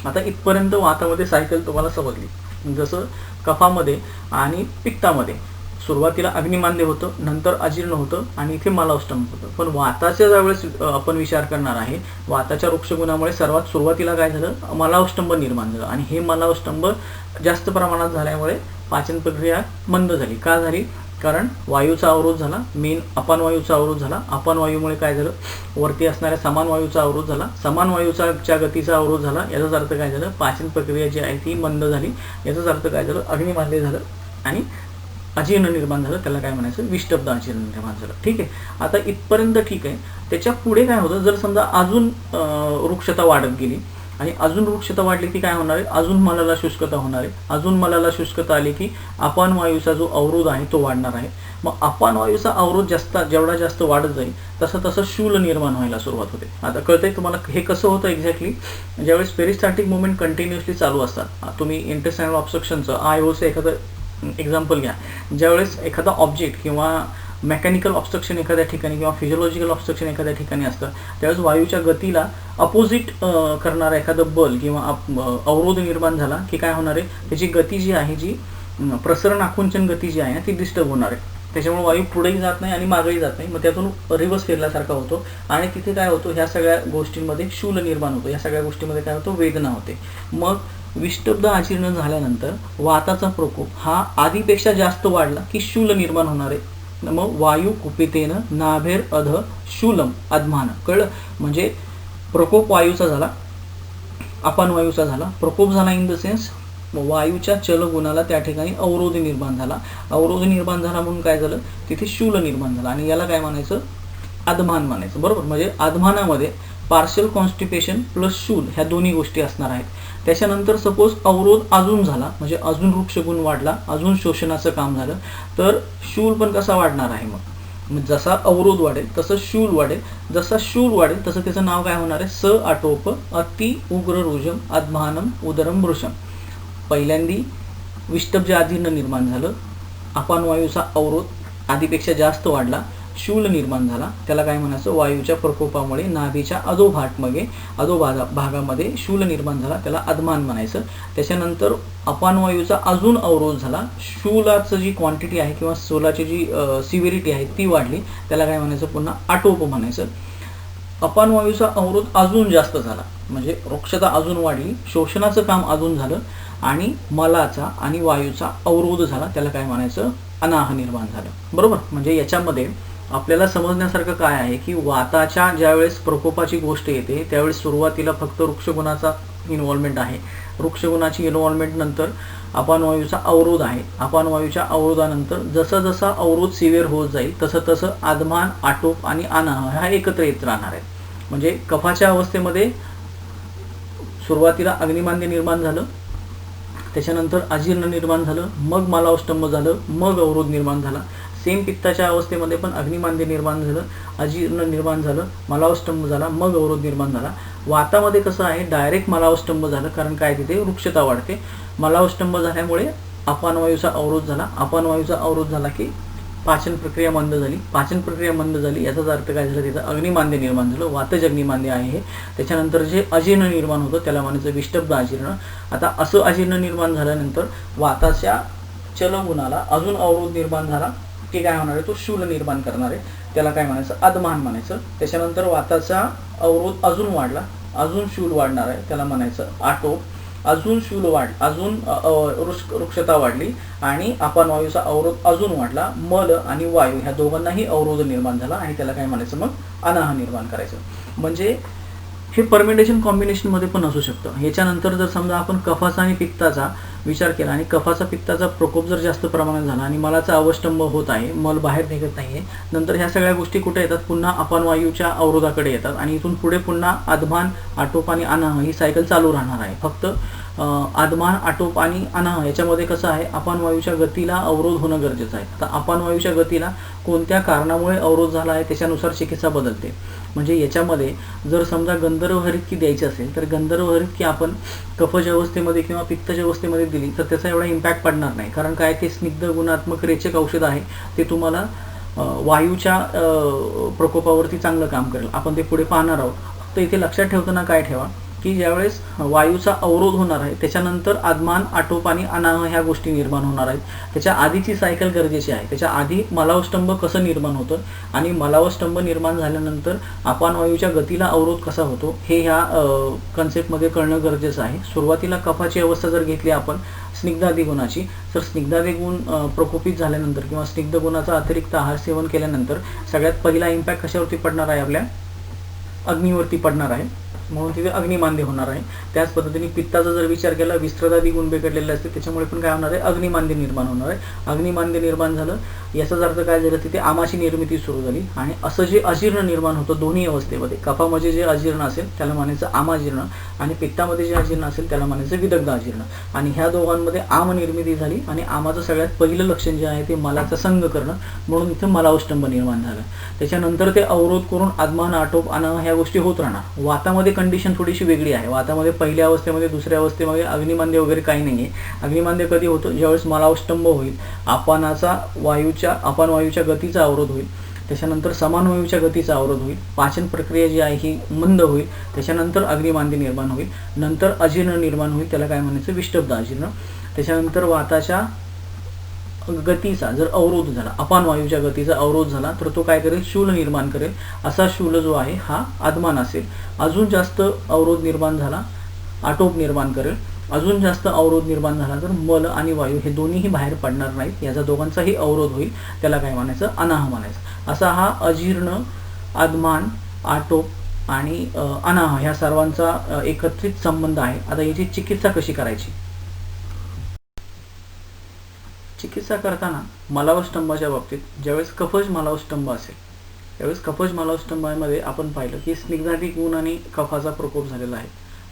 आता इथपर्यंत वातामध्ये सायकल तुम्हाला समजली. जसं कफामध्ये आणि पित्तामध्ये सुरुवातीला अग्निमांद्य होतं, नंतर अजीर्ण होतं आणि इथे मलावष्टंभ होतं. पण वाताच्या ज्यावेळेस आपण विचार करणार आहे, वाताच्या वृक्षगुणामुळे सर्वात सुरुवातीला काय झालं, मलावष्टंभ निर्माण झालं आणि हे मलावष्टंभ जास्त प्रमाणात झाल्यामुळे पाचन प्रक्रिया मंद झाली. का झाली, कारण वायूचा अवरोध झाला, मेन अपान वायूचा अवरोध झाला. अपान वायूमुळे काय झालं, वरती असणाऱ्या समान वायूचा अवरोध झाला, समान वायूच्या गतीचा अवरोध झाला. याचाच अर्थ काय झालं, पाचन प्रक्रिया जी आहे ती मंद झाली. याचाच अर्थ काय झालं, अग्निमांद्य झालं आणि अजीर्ण निर्माण झालं, त्याला काय म्हणायचं, विष्टब्ध अजीर्ण निर्माण झालं. ठीक आहे, आता इथपर्यंत ठीक आहे. त्याच्या पुढे काय होतं, जर समजा अजून वृक्षता वाढत गेली आणि अजून वृक्षता वाढली की काय होणार आहे, अजून मलाला शुष्कता होणार आहे. अजून मलाला शुष्कता आली की अपान वायूचा जो अवरोध आहे तो वाढणार आहे. मग अपान वायूचा अवरोध जेवढा जास्त वाढत जाईल तसं शूल निर्माण व्हायला सुरुवात होते. आता कळतंय तुम्हाला हे कसं होतं एक्झॅक्टली, ज्यावेळेस पेरिस्टाल्टिक मुवमेंट कंटिन्युअसली चालू असतात. तुम्ही इंटेस्टाइनल ऑब्स्ट्रक्शनचं आयओचं एखादं एक्झाम्पल घ्या. ज्यावेळेस एखादा ऑब्जेक्ट किंवा मेकॅनिकल ऑब्स्ट्रक्शन एखाद्या ठिकाणी किंवा फिजिओलॉजिकल ऑब्स्ट्रक्शन एखाद्या ठिकाणी असतं त्यावेळेस वायूच्या गतीला अपोजिट करणारा एखादं बल किंवा अवरोध निर्माण झाला की काय होणार आहे, त्याची गती जी आहे, जी प्रसरण आकुंचन गती जी आहे ती डिस्टर्ब होणार आहे. त्याच्यामुळे वायू पुढेही जात नाही आणि मागेही जात नाही, मग त्यातून रिव्हर्स फिरल्यासारखा होतो आणि तिथे काय होतं, ह्या सगळ्या गोष्टींमध्ये शूल निर्माण होतो. या सगळ्या गोष्टींमध्ये काय होतं, वेदना होते. मग विष्टब्ध अजीर्ण झाल्यानंतर वाताचा प्रकोप हा आधीपेक्षा जास्त वाढला की शूल निर्माण होणार आहे. मग वायू कुपितेनं नाभेर अध शूलम अधमान. कळलं, म्हणजे प्रकोप वायूचा झाला, अपान वायूचा झाला. प्रकोप झाला इन द सेन्स वायूच्या चलगुणाला त्या ठिकाणी अवरोध निर्माण झाला. अवरोध निर्माण झाला म्हणून काय झालं, तिथे शूल निर्माण झाला आणि याला काय म्हणायचं, अधमान म्हणायचं. बरोबर, म्हणजे अधमानामध्ये पार्शियल कॉन्स्टिपेशन प्लस शूल ह्या दोन्ही गोष्टी असणार आहेत. त्याच्यानंतर सपोज अवरोध अजून झाला, म्हणजे अजून वृक्षगुण वाढला, अजून शोषणाचं काम झालं, तर शूल पण कसा वाढणार आहे. मग जसा अवरोध वाढेल तसं शूल वाढेल, जसा शूल वाढेल तसं त्याचं नाव काय होणार आहे, स आटोप अति उग्र रुजम अध्मानम उदरम वृषम. पहिल्यांदी विष्टब्ध अजीर्ण निर्माण झालं, अपान वायूचा अवरोध आधीपेक्षा जास्त वाढला, शूल निर्माण झाला, त्याला काय म्हणायचं, वायूच्या प्रकोपामुळे नाभीच्या अधोभागामध्ये शूल निर्माण झाला, त्याला अधमान म्हणायचं. त्याच्यानंतर अपान वायूचा अजून अवरोध झाला, शूलाचं जी क्वांटिटी आहे किंवा शूलाची जी सिव्हिरिटी आहे ती वाढली, त्याला काय म्हणायचं, पुन्हा आटोप म्हणायचं. अपान वायूचा अवरोध अजून जास्त झाला, म्हणजे वृक्षता अजून वाढली, शोषणाचं काम अजून झालं आणि मलाचा आणि वायूचा अवरोध झाला, त्याला काय म्हणायचं, अनाह निर्माण झालं. बरोबर, म्हणजे याच्यामध्ये आपल्याला समजण्यासारखं काय आहे की वाताच्या ज्यावेळेस प्रकोपाची गोष्ट येते त्यावेळेस सुरुवातीला फक्त वृक्षगुणाचा इन्व्हॉल्वमेंट आहे. वृक्षगुणाची इन्व्हॉल्वमेंट नंतर अपान वायूचा अवरोध आहे. अपान वायूच्या अवरोधानंतर जसं जसा अवरोध सिव्हिअर होत जाईल तसं तसं आधमान, आटोप आणि अनाह हा एकत्र येत राहणार आहे. म्हणजे कफाच्या अवस्थेमध्ये सुरुवातीला अग्निमांद्य निर्माण झालं, त्याच्यानंतर अजीर्ण निर्माण झालं, मग मलावष्टंभ झालं, मग अवरोध निर्माण झाला. सेम पित्ताच्या अवस्थेमध्ये पण अग्निमांद्य निर्माण झालं, अजीर्ण निर्माण झालं, मलावष्टंभ झाला, मग अवरोध निर्माण झाला. वातामध्ये कसं आहे, डायरेक्ट मलावष्टंभ झालं, कारण काय तिथे वृक्षता वाढते. मलावष्टंभ झाल्यामुळे अपानवायूचा अवरोध झाला. अपानवायूचा अवरोध झाला की पाचन प्रक्रिया मंद झाली. पाचन प्रक्रिया मंद झाली याचाच अर्थ काय झालं, तिथं अग्निमांद्य निर्माण झालं. वातज अग्निमांद्य आहे हे. त्याच्यानंतर जे अजीर्ण निर्माण होतं त्याला म्हणायचं विष्टब्ध अजीर्ण. आता असं अजीर्ण निर्माण झाल्यानंतर वाताच्या चलगुणाला अजून अवरोध निर्माण झाला की काय होणार आहे, तो शूल निर्माण करणार आहे, त्याला काय म्हणायचं, अदमान म्हणायचं. त्याच्यानंतर वाताचा अवरोध अजून वाढला, अजून शूल वाढणार आहे, त्याला म्हणायचं आटोप. अजून शूल अजून वृक्षता वाढली आणि अपानवायूचा अवरोध अजून वाढला. मल आणि वायू ह्या दोघांनाही अवरोध निर्माण झाला आणि त्याला काय म्हणायचं, मग अनाह निर्माण करायचं. म्हणजे हे परमिटेशन कॉम्बिनेशनमध्ये पण असू शकतं. ह्याच्यानंतर जर समजा आपण कफाचा आणि पित्ताचा विचार केला आणि कफाचा पित्ताचा प्रकोप जर जास्त प्रमाणात झाला आणि मलाचा अवष्टंभ होत आहे, मल बाहेर निघत नाहीये, नंतर ह्या सगळ्या गोष्टी कुठे येतात, पुन्हा अपानवायूच्या अवरोधाकडे येतात आणि इथून पुढे पुन्हा आदमान, आटोप आणि अनाह ही सायकल चालू राहणार आहे. फक्त आदमान, आटोप आणि अनाह याच्यामध्ये कसं आहे, अपानवायूच्या गतीला अवरोध होणं गरजेचं आहे. आता अपानवायूच्या गतीला कोणत्या कारणामुळे अवरोध झाला आहे त्याच्यानुसार चिकित्सा बदलते. म्हणजे याच्यामध्ये जर समजा गंधर्व हरितकी द्यायची असेल तर गंधर्व हरितकी आपण कफज अवस्थेमध्ये किंवा पित्तज अवस्थेमध्ये दिली तर त्याचा एवढा इम्पॅक्ट पडणार नाही, कारण काय, ते स्निग्ध गुणात्मक रेचक औषध आहे, ते तुम्हाला वायूच्या प्रकोपावरती चांगलं काम करेल. आपण ते पुढे पाहणार आहोत. फक्त इथे लक्षात ठेवताना काय ठेवा की ज्यावेळेस वायूचा अवरोध होणार आहे त्याच्यानंतर आदमान, आटोप आणि अनाह ह्या गोष्टी निर्माण होणार आहेत. त्याच्या आधीची सायकल गरजेची आहे. त्याच्या आधी मलावष्टंभ कसं निर्माण होतं आणि मलावष्टंभ निर्माण झाल्यानंतर अपानवायूच्या गतीला अवरोध कसा होतो हे ह्या कन्सेप्टमध्ये कळणं गरजेचं आहे. सुरुवातीला कफाची अवस्था जर घेतली आपण स्निग्धादी गुणाची, तर स्निग्धादी गुण प्रकोपित झाल्यानंतर किंवा स्निग्ध गुणाचा अतिरिक्त आहार सेवन केल्यानंतर सगळ्यात पहिला इम्पॅक्ट कशावरती पडणार आहे, आपल्या अग्नीवरती पडणार आहे, म्हणून तिथे अग्निमांद्य होणार आहे. त्याच पद्धतीने पित्ताचा जर विचार केला, विस्त्रदादी गुण बिघडलेले असते, त्याच्यामुळे पण काय होणार आहे, अग्निमांद्य निर्माण होणार आहे. अग्निमांद्य निर्माण झालं याचाच अर्थ काय झालं, तिथे आमाची निर्मिती सुरू झाली. आणि असं जे अजीर्ण निर्माण होतं दोन्ही अवस्थेमध्ये, कफामध्ये जे अजीर्ण असेल त्याला म्हणायचं आमाजीर्ण आणि पित्तामध्ये जे अजीर्ण असेल त्याला म्हणायचं विदग्ध अजीर्ण. आणि ह्या दोघांमध्ये आम निर्मिती झाली आणि आमाचं सगळ्यात पहिलं लक्षण जे आहे ते मलाचा संग करणं, म्हणून इथं मलावष्टंभ निर्माण झालं. त्याच्यानंतर ते अवरोध करून आदमान, आटोप, अनाह ह्या गोष्टी होत राहणार. वातामध्ये कंडिशन थोडीशी वेगळी आहे. वातामध्ये पहिल्या अवस्थेमध्ये, दुसऱ्या अवस्थेमध्ये अग्निमांद्य वगैरे काही नाही आहे. अग्निमांद्य कधी होतं, ज्यावेळेस मलावष्टंभ होईल, अपानवायूच्या गतीचा अवरोध होईल, त्याच्यानंतर समान वायूच्या गतीचा अवरोध होईल, पाचन प्रक्रिया जी आहे ही मंद होईल, त्याच्यानंतर अग्निमांद्य निर्माण होईल, नंतर अजीर्ण निर्माण होईल, त्याला काय म्हणायचं, विष्टब्ध अजीर्ण. त्याच्यानंतर वाताच्या गतीचा जर अवरोध झाला, अपानवायूच्या गतीचा अवरोध झाला तर तो काय करेल, शूल निर्माण करेल. असा शूल जो आहे हा आदमान असेल. अजून जास्त अवरोध निर्माण झाला, आटोप निर्माण करेल. अजून जास्त अवरोध निर्माण झाला तर मल आणि वायू हे दोन्हीही बाहेर पडणार नाहीत, याचा दोघांचाही अवरोध होईल, त्याला काय म्हणायचं, अनाह म्हणायचं. असा हा अजीर्ण, आदमान, आटोप आणि अनाह ह्या सर्वांचा एकत्रित संबंध आहे. आता याची चिकित्सा कशी करायची, चिकित्सा करताना मलावष्टंभाच्या बाबतीत ज्यावेळेस कफज मलावष्टंभ असेल त्यावेळेस कफज मलावष्टंभामध्ये आपण पाहिलं की स्निग्धादी गुण आणि कफाचा प्रकोप झालेला आहे.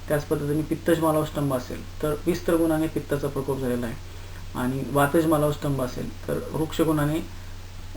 त्याच पद्धतीने पित्तज मलावष्टंभ असेल तर विस्तर गुणाने पित्ताचा प्रकोप झालेला आहे आणि वातज मलावष्टंभ असेल तर वृक्ष गुणाने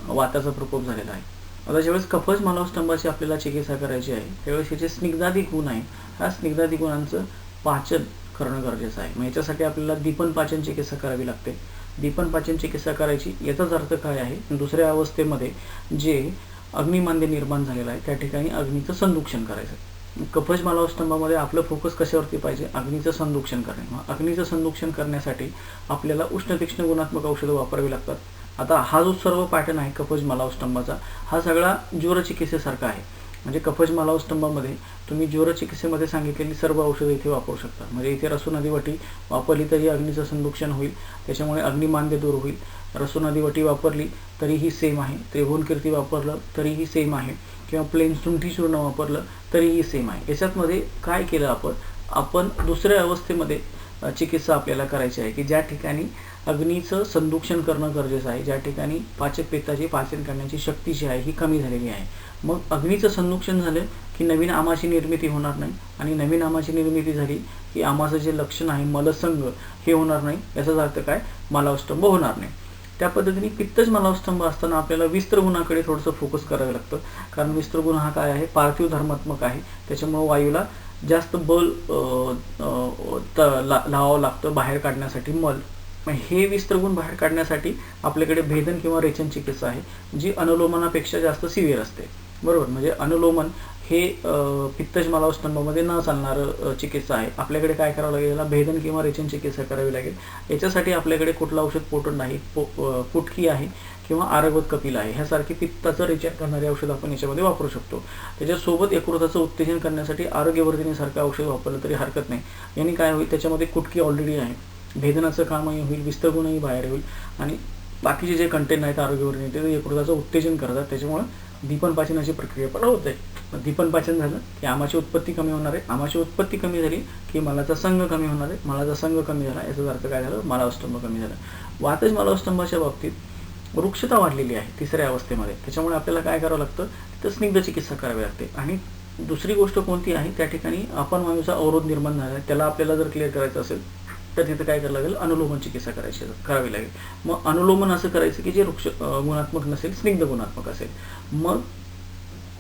वाताचा प्रकोप झालेला आहे. आता ज्यावेळेस कफज मलावष्टंभाची आपल्याला चिकित्सा करायची आहे त्यावेळेस हे जे स्निग्धादी गुण आहे ह्या स्निग्धादी गुणांचं पाचन करणं गरजेचं आहे. मग याच्यासाठी आपल्याला दीपन पाचन चिकित्सा करावी लागते. दीपन पाचन चिकित्सा करायची याचाच अर्थ काय आहे, दुसऱ्या अवस्थेमध्ये जे अग्निमांद्य निर्माण झालेलं आहे त्या ठिकाणी अग्नीचं संदूषण करायचं. कफज मलावष्टंभामध्ये आपलं फोकस कशावरती पाहिजे, अग्नीचं संदूषण करणे. मग अग्नीचं संदूषण करण्यासाठी आपल्याला उष्ण तीक्ष्ण गुणात्मक औषधं वापरावी लागतात. आता हा जो सर्व पॅटर्न आहे कफज मलावष्टंभाचा हा सगळा ज्वर चिकित्सेसारखा आहे. म्हणजे कफज मलावष्टंभामध्ये तुम्ही ज्वर चिकित्सेमध्ये सांगितलेली सर्व औषधं इथे वापरू शकता. म्हणजे इथे रसुनादी वटी वापरली तरी अग्नीचं संदूषण होईल, त्याच्यामुळे अग्निमांद्य दूर होईल. रसुनादी वटी वापरली तरीही सेम आहे, त्रिभुवन कीर्ती वापरलं तरीही सेम आहे, किंवा प्लेन शुंठी चूर्ण वापरलं तरीही सेम आहे. याच्यामध्ये काय केलं आपण दुसऱ्या अवस्थेमध्ये चिकित्सा आपल्याला करायची आहे की ज्या ठिकाणी अग्नीचं संदूषण करणं गरजेचं आहे, ज्या ठिकाणी पाचक पित्ताची पाचन करण्याची शक्ती जी आहे ही कमी झालेली आहे. मग अग्नीचं संदूषण झालं की नवीन आमाची निर्मिती होणार नाही, आणि नवीन आमाची निर्मिती झाली की आमाचं जे लक्षण आहे मलसंग हे होणार नाही. याचाच अर्थ काय, मलावस्तंभ होणार नाही. त्या पद्धतीने पित्तज मलावस्तंभ असताना आपल्याला विस्त्र गुणाकडे थोडंसं फोकस करावं लागतं, कारण विस्त्र गुण हा काय आहे, पार्थिव धर्मात्मक आहे. त्याच्यामुळे वायूला जास्त बल लावावं लागतं बाहेर काढण्यासाठी मल. हे विस्त्रगुण बाहेर काढण्यासाठी आपल्याकडे भेदन किंवा रेचन चिकित्सा आहे, जी अनुलोमनापेक्षा जास्त सिव्हिअर असते. बरोबर, म्हणजे अनुलोमन हे पित्तज मलावस्तंभामध्ये न चालणारं चिकित्सा आहे. आपल्याकडे काय करावं लागेल, याला भेदन किंवा रेचन चिकित्सा करावी लागेल. याच्यासाठी आपल्याकडे कुठलं औषध पोटंट नाही, पुटकी आहे किंवा आरगवत कपिल आहे, ह्यासारखी पित्ताचं रेचन करणारे औषध आपण याच्यामध्ये वापरू शकतो. त्याच्यासोबत यकृताचं उत्तेजन करण्यासाठी आरोग्यवर्धिनीसारखं औषध वापरलं तरी हरकत नाही. यांनी काय होईल, त्याच्यामध्ये कुटकी ऑलरेडी आहे, भेदनाचं कामही होईल, विस्त्रगुणही बाहेर होईल, आणि बाकीचे जे कंटेंट आहेत आरोग्यवर्धिनी ते यकृताचं उत्तेजन करतात. त्याच्यामुळे दीपन पाचनाची प्रक्रिया पण होत आहे. दीपन पाचन झालं की आमाची उत्पत्ती कमी होणार आहे, आमाची उत्पत्ती कमी झाली की मलाचा संघ कमी होणार आहे, मलाचा संघ कमी झाला याचा अर्थ काय झालं, मलावस्तंभ कमी झाला. वातज मलावस्तंभाच्या बाबतीत वृक्षता वाढलेली आहे तिसऱ्या अवस्थेमध्ये. त्याच्यामुळे आपल्याला काय करावं लागतं, तिथं स्निग्ध चिकित्सा करावी लागते. आणि दुसरी गोष्ट कोणती आहे, त्या ठिकाणी आपण वायूचा अवरोध निर्माण झाला आहे, त्याला आपल्याला जर क्लिअर करायचं असेल तर तिथं काय करावं लागेल, अनुलोमन चिकित्सा करावी लागेल. मग अनुलोमन असं करायचं की जे वृक्ष गुणात्मक नसेल, स्निग्ध गुणात्मक असेल. मग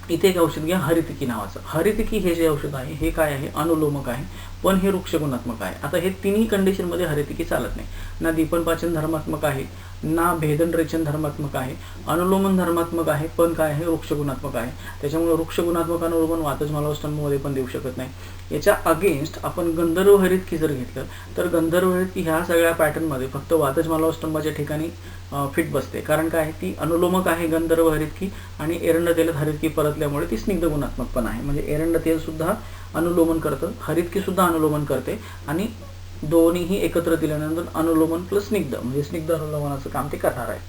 इथे एक औषध घ्या हरितिकी नावाचं. हरितिकी हे जे औषध आहे हे काय आहे, अनुलोमक आहे, पण हे वृक्ष गुणात्मक आहे. आता हे तिन्ही कंडिशनमध्ये हरितिकी चालत नाही. ना दीपन पाचन धर्मात्मक आहे, ना भेदन रेचन धर्मात्मक आहे, अनुलोमन धर्मात्मक आहे, पण काय आहे, वृक्ष गुणात्मक आहे. त्याच्यामुळे वृक्ष गुणात्मक अनुलोमन वातज मलावस्तंभामध्ये पण देऊ शकत नाही. याच्या अगेन्स्ट आपण गंधर्व हरितकी जर घेतलं तर गंधर्व हरितकी ह्या सगळ्या पॅटर्नमध्ये फक्त वातज मलावस्तंभाच्या ठिकाणी फिट बसते. कारण काय आहे, ती अनुलोमक आहे गंधर्व हरितकी, आणि एरंड तेलात हरितकी परतल्यामुळे ती स्निग्ध गुणात्मक पण आहे. म्हणजे एरंड तेल सुद्धा अनुलोमन करतं, हरितकी सुद्धा अनुलोमन करते, आणि दोन्हीही एकत्र दिल्यानंतर अनुलोमन प्लस स्निग्ध म्हणजे स्निग्ध अनुलोमनाचं काम ते करणार आहे.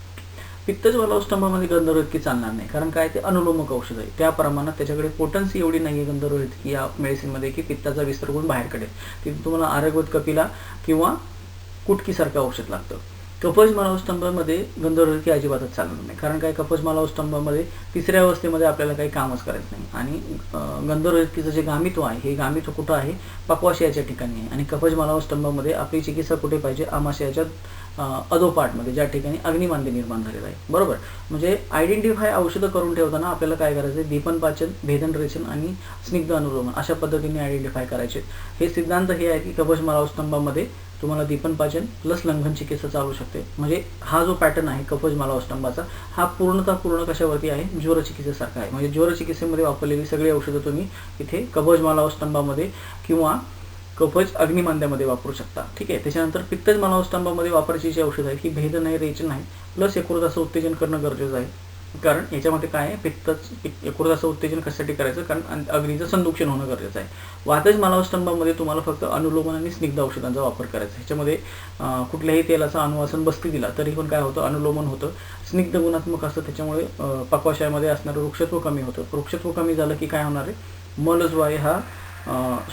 पित्तज मलावस्तंभामध्ये गंधर्व हरितकी चालणार नाही, कारण काय, ते अनुलोमक औषध आहे. त्या प्रमाणात त्याच्याकडे पोटन्सी एवढी नाही आहे गंधर्व हरितकी या मेडिसिनमध्ये की पित्ताचा विस्तार बाहेर काढेल. तिथे तुम्हाला आरगवत कपिला किंवा कुटकीसारखं औषध लागतं. कफज मलावस्तंभामध्ये गंधर्व हरितकी अजिबातच चालणार नाही, कारण काय, कफज मलावस्तंभामध्ये तिसऱ्या अवस्थेमध्ये आपल्याला काही कामच करायचं नाही. आणि गंधर्व हरितकीचं जे गामित्व आहे, हे गामित्व कुठं आहे, पक्वाशयाच्या ठिकाणी आहे. आणि कफज मलावस्तंभामध्ये आपली चिकित्सा कुठे पाहिजे, आमाशयाच्या अधोपाठमध्ये, ज्या ठिकाणी अग्निमांद्य निर्माण झालेला आहे. बरोबर, म्हणजे आयडेंटिफाय औषधं करून ठेवताना आपल्याला काय करायचं आहे, दीपन पाचन, भेदन रेचन आणि स्निग्ध अनुलोमन अशा पद्धतीने आयडेंटिफाय करायचे. हे सिद्धांत हे आहे की कफज मलावस्तंभामध्ये तुम्हाला दीपन पाचन प्लस लंघन चिकित्सा चालू शकते. म्हणजे हा जो पॅटर्न आहे कफज मलावस्तंभाचा, हा पूर्ण कशावरती आहे, ज्वर चिकित्सेसारखा आहे. म्हणजे ज्वर चिकित्सेमध्ये वापरलेली सगळी औषधं तुम्ही इथे कफज मलावस्तंभामध्ये किंवा कफज अग्निमांद्यामध्ये वापरू शकता. ठीक आहे. त्याच्यानंतर पित्तज मलावस्तंभामध्ये वापरायची जी औषध आहे ही भेदन आहे, रेचन आहे, प्लस यकृताचं उत्तेजन करणं गरजेचं आहे. कारण याच्यामध्ये काय आहे, यकृताचं उत्तेजन कशासाठी करायचं, कारण अग्नीचं संदूषण होणं गरजेचं आहे. वातज मलावस्तंभामध्ये तुम्हाला फक्त अनुलोमन आणि स्निग्ध औषधांचा वापर करायचा. ह्याच्यामध्ये कुठल्याही तेलाचा अनुवासन बस्ती दिला तरी पण काय होतं, अनुलोमन होतं. स्निग्ध गुणात्मक असतं, त्याच्यामुळे पक्वाशयामध्ये असणारं वृक्षत्व कमी होतं. वृक्षत्व कमी झालं की काय होणार आहे, मल जो आहे हा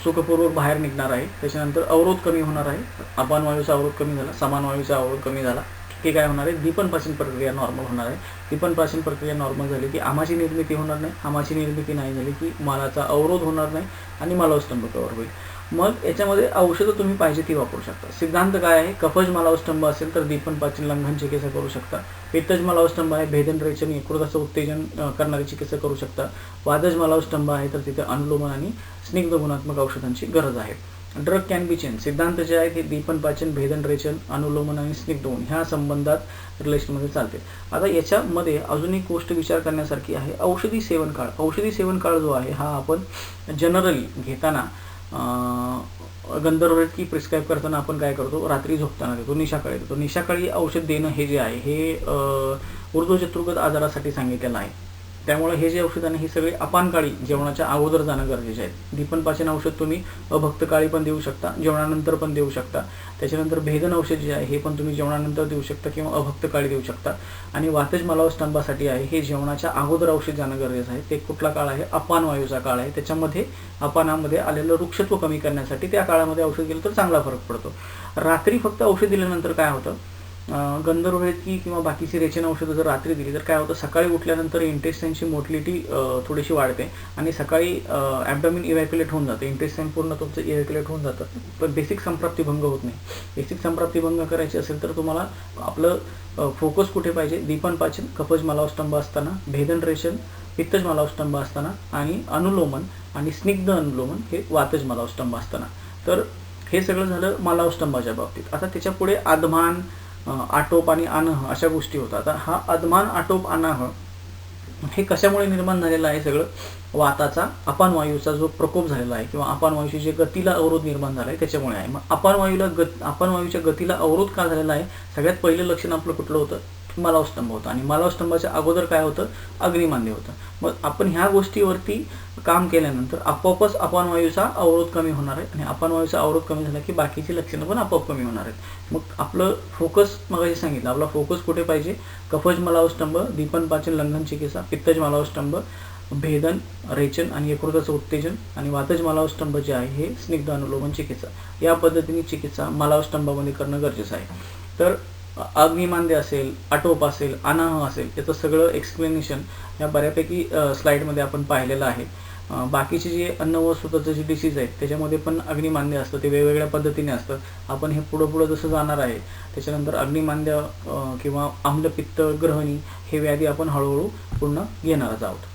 सुखपूर्वक बाहेर निघणार आहे. त्याच्यानंतर अवरोध कमी होणार आहे, अपान वायूचा अवरोध कमी झाला, समान वायूचा अवरोध कमी झाला की काय होणार आहे, दीपन पाचन प्रक्रिया नॉर्मल होणार आहे. दीपन पाचन प्रक्रिया नॉर्मल झाली की आमाची निर्मिती होणार नाही, आमाची निर्मिती नाही झाली की मलाचा अवरोध होणार नाही आणि मलावस्तंभ कव्हर होईल. मग याच्यामध्ये औषधं तुम्ही पाहिजे ती वापरू शकता. सिद्धांत काय आहे, कफज मलावस्तंभ असेल तर दीपन पाचन लंघन चिकित्सा करू शकता. पित्तज मलावस्तंभ आहे, भेदन रेचन यकृताचं उत्तेजन करणारी चिकित्सा करू शकता. वादज मलावस्तंभ आहे तर तिथे अनुलोमन आणि स्निग्ध गुणात्मक औषधांची गरज आहे. Drug can be change. सिद्धांत जे आहेत हे दीपन पाचन, भेदन रेचन, अनुलोमन आणि स्निग्ध गुण ह्या संबंधात रिलेशनमध्ये चालते. आता याच्यामध्ये अजून एक गोष्ट विचार करण्यासारखी आहे, औषधी सेवन काळ. औषधी सेवन काळ जो आहे हा आपण जनरली घेताना गंधर्व हरितकी प्रिस्क्राईब करताना आपण काय करतो, रात्री झोपताना देतो, निशाकाळी देतो. निशाकाळी औषध देणं हे जे आहे हे ऊर्ध्वचतुर्गत आजारासाठी सांगितलेलं आहे. त्यामुळे हे जे औषध आहे हे सगळे अपानकाळी जेवणाच्या अगोदर जाणं गरजेचे आहेत. दीपनपाचन औषध तुम्ही अभक्तकाळी पण देऊ शकता, जेवणानंतर पण देऊ शकता. त्याच्यानंतर भेदन औषध जे आहे हे पण तुम्ही जेवणानंतर देऊ शकता किंवा अभक्तकाळी देऊ शकता. आणि वातज मलावस्तंभासाठी आहे हे जेवणाच्या अगोदर औषध जाणं गरजेचं आहे. ते कुठला काळ आहे? अपान वायूचा काळ आहे. त्याच्यामध्ये अपानामध्ये आलेलं वृक्षत्व कमी करण्यासाठी त्या काळामध्ये औषध दिलं तर चांगला फरक पडतो. रात्री फक्त औषध दिल्यानंतर काय होतं, गंधर्वकी किंवा बाकीची रेचन औषधं जर रात्री दिली तर काय होतं, सकाळी उठल्यानंतर इंटेस्टाईनची मोटिलिटी थोडीशी वाढते आणि सकाळी ॲबडॉमिन इव्हॅक्युलेट होऊन जातं, इंटेस्टाईन पूर्ण तुमचं इव्हॅक्युलेट होऊन जातं. पण बेसिक संप्राप्ती भंग होत नाही. बेसिक संप्राप्ती भंग करायची असेल तर तुम्हाला आपलं फोकस कुठे पाहिजे? दीपनपाचन, कफज मलावस्तंभ असताना, भेदन रेचन, पित्तज मलावस्तंभ असताना आणि अनुलोमन आणि स्निग्ध अनुलोमन हे वातज मलावस्तंभ असताना. तर हे सगळं झालं मलावस्तंभाच्या बाबतीत. आता त्याच्या पुढे आदमान, आटोप आणि आनह अशा गोष्टी होतात. आता हा आदमान, आटोप, अनाह हे कशामुळे निर्माण झालेलं आहे? सगळं वाताचा अपान वायूचा जो प्रकोप झालेला आहे किंवा अपान वायूची जे गतीला अवरोध निर्माण झाला आहे त्याच्यामुळे आहे. मग अपान वायूच्या गतीला अवरोध का झालेला आहे? सगळ्यात पहिलं लक्षण आपलं कुठलं होतं? मलावस्तंभ होता आणि मलावस्तंभाच्या अगोदर काय होतं? अग्निमांद्य होतं. मग आपण ह्या गोष्टीवरती काम केल्यानंतर आपोआपच अपान वायूचा अवरोध कमी होणार आहे आणि अपान वायूचा अवरोध कमी झाला की बाकीची लक्षणं पण आपोआप कमी होणार आहेत. मग आपलं फोकस मगाशी सांगितलं, आपला फोकस कुठे पाहिजे? कफज मलावस्तंभ, दीपनपाचन, लंघन चिकित्सा, पित्तज मलावस्तंभ, भेदन, रेचन आणि यकृताचं उत्तेजन आणि वातज मलावस्तंभ जे आहे हे स्निग्ध अनुलोमन चिकित्सा. या पद्धतीने चिकित्सा मलावस्तंभामध्ये करणं गरजेचं आहे. तर अग्निमांद्य असेल, आटोप असेल, अनाह असेल याचं सगळं एक्सप्लेनेशन या बऱ्यापैकी स्लाईडमध्ये आपण पाहिलेलं आहे. बाकीचे जे अन्न व स्वतःचं जे डिसीज आहेत त्याच्यामध्ये पण अग्निमांद्य असतं, ते वेगवेगळ्या पद्धतीने असतं. आपण हे पुढं जसं जाणार आहे त्याच्यानंतर अग्निमांद्य किंवा आम्लपित्त ग्रहणी हे व्याधी आपण हळूहळू पूर्ण घेणारच आहोत.